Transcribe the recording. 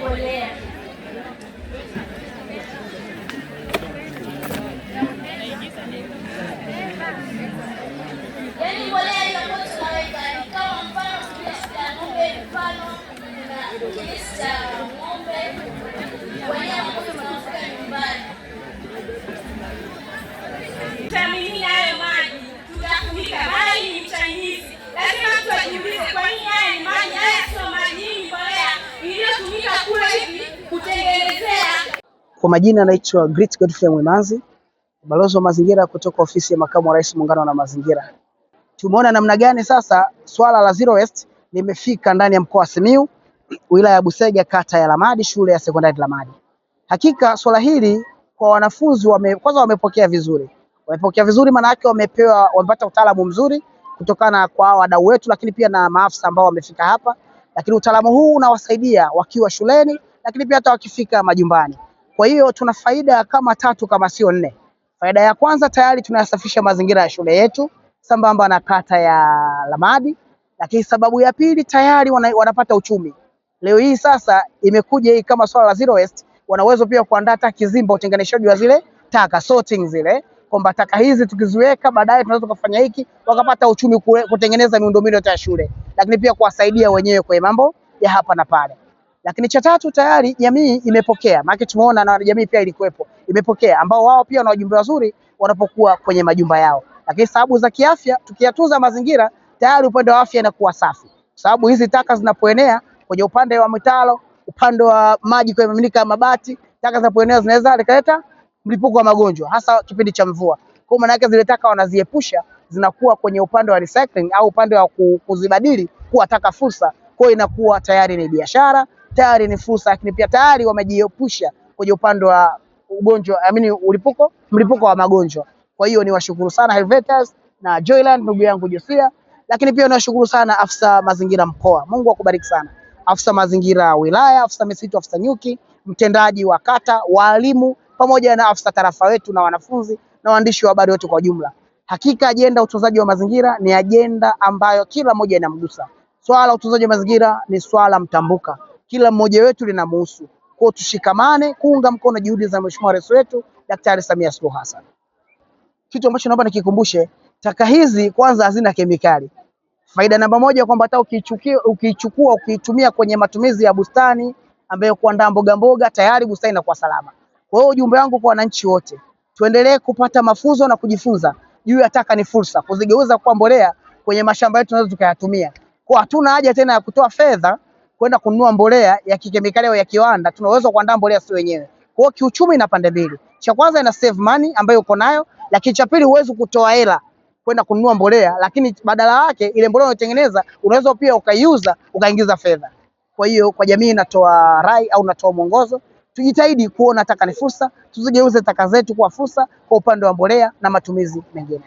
mbolea. Yaani mbolea inakuwa tunaweka kama mfano kiasi cha ng'ombe, mfano na kiasi cha ng'ombe wanyama tunafuga nyumbani. Tutamimina hayo maji, tutafunika maji ni mchangizi. Lazima mtu ajiulize kwa nini haya ni maji, haya sio maji, hii mbolea iliyotumika kule hivi kutengenezea. Kwa majina anaitwa Great Godfrey Mwimanzi, balozi wa mazingira kutoka ofisi ya makamu wa rais muungano na mazingira. Tumeona namna gani sasa swala la zero waste limefika ndani ya mkoa wa Simiyu, wilaya ya Busega, kata ya Lamadi, shule ya sekondari Lamadi. Hakika swala hili kwa wanafunzi kwanza wamepokea vizuri. Wamepokea vizuri maana yake wamepata utaalamu mzuri kutokana kwa wadau wetu, lakini pia na maafisa ambao wamefika hapa. Lakini utaalamu huu unawasaidia wakiwa shuleni, lakini pia hata wakifika majumbani. Kwa hiyo tuna faida kama 3 kama sio 4. Faida ya kwanza, tayari tunayasafisha mazingira ya shule yetu sambamba na kata ya Lamadi. Lakini sababu ya pili, tayari wanapata uchumi. Leo hii sasa imekuja hii kama swala la zero waste, wanaweza pia kuandaa hata kizimba utenganishaji wa zile taka, sorting zile, kwamba taka hizi tukiziweka baadaye tunaweza kufanya hiki, wakapata uchumi kutengeneza miundombinu ya shule, lakini pia kuwasaidia wenyewe kwa mambo ya hapa na pale. Lakini cha tatu, tayari jamii imepokea, maana tumeona na jamii pia ilikuwepo, imepokea, ambao wao pia wana wajumbe wazuri wanapokuwa kwenye majumba yao. Lakini sababu za kiafya, tukiyatunza mazingira, tayari upande wa afya inakuwa safi. Sababu hizi taka zinapoenea kwenye upande wa mitaro, upande wa maji kwa miminika mabati, taka zinapoenea zinaweza likaleta mlipuko wa magonjwa hasa kipindi cha mvua. Kwa maana yake zile taka wanaziepusha, zinakuwa kwenye upande wa recycling au upande wa kuzibadili kuwa taka fursa. Kwa hiyo inakuwa tayari ni biashara, tayari ni fursa, lakini pia tayari wamejiepusha kwenye upande wa ugonjwa, mlipuko wa magonjwa. Kwa hiyo niwashukuru sana Helvetas na Joyland ndugu yangu Josia, lakini pia niwashukuru sana afisa mazingira mkoa. Mungu akubariki sana. Afisa mazingira wilaya, afisa misitu, afisa nyuki, mtendaji wa kata, walimu, pamoja na afisa tarafa wetu na wanafunzi na waandishi wa habari wote kwa jumla. Hakika ajenda utunzaji wa mazingira ni ajenda ambayo kila mmoja inamgusa. Swala la utunzaji wa mazingira ni swala mtambuka, kila mmoja wetu linamhusu. Kwa tushikamane kuunga mkono juhudi za Mheshimiwa Rais wetu Daktari Samia Suluhu Hassan. Kitu ambacho naomba nikikumbushe, taka hizi kwanza hazina kemikali. Faida namba moja kwamba hata ukiichukua ukiitumia kwenye matumizi ya bustani ambayo kuandaa mboga tayari bustani inakuwa salama. Kwa hiyo ujumbe wangu kwa wananchi wote, tuendelee kupata mafunzo na kujifunza juu ya taka ni fursa, kuzigeuza kuwa mbolea kwenye mashamba yetu tunaweza tukayatumia. Kwa hatuna haja tena ya kutoa fedha kwenda kununua mbolea ya kikemikali au ya kiwanda, tunaweza kuandaa mbolea sisi wenyewe. Kwa hiyo kiuchumi ina pande mbili. Cha kwanza ina save money ambayo uko nayo, lakini cha pili huwezi kutoa hela kwenda kununua mbolea, lakini badala yake ile mbolea unayotengeneza unaweza pia ukaiuza ukaingiza fedha. Kwa hiyo kwa jamii natoa rai au natoa mwongozo, tujitahidi kuona taka ni fursa, tuzigeuze taka zetu kuwa fursa kwa upande wa mbolea na matumizi mengine.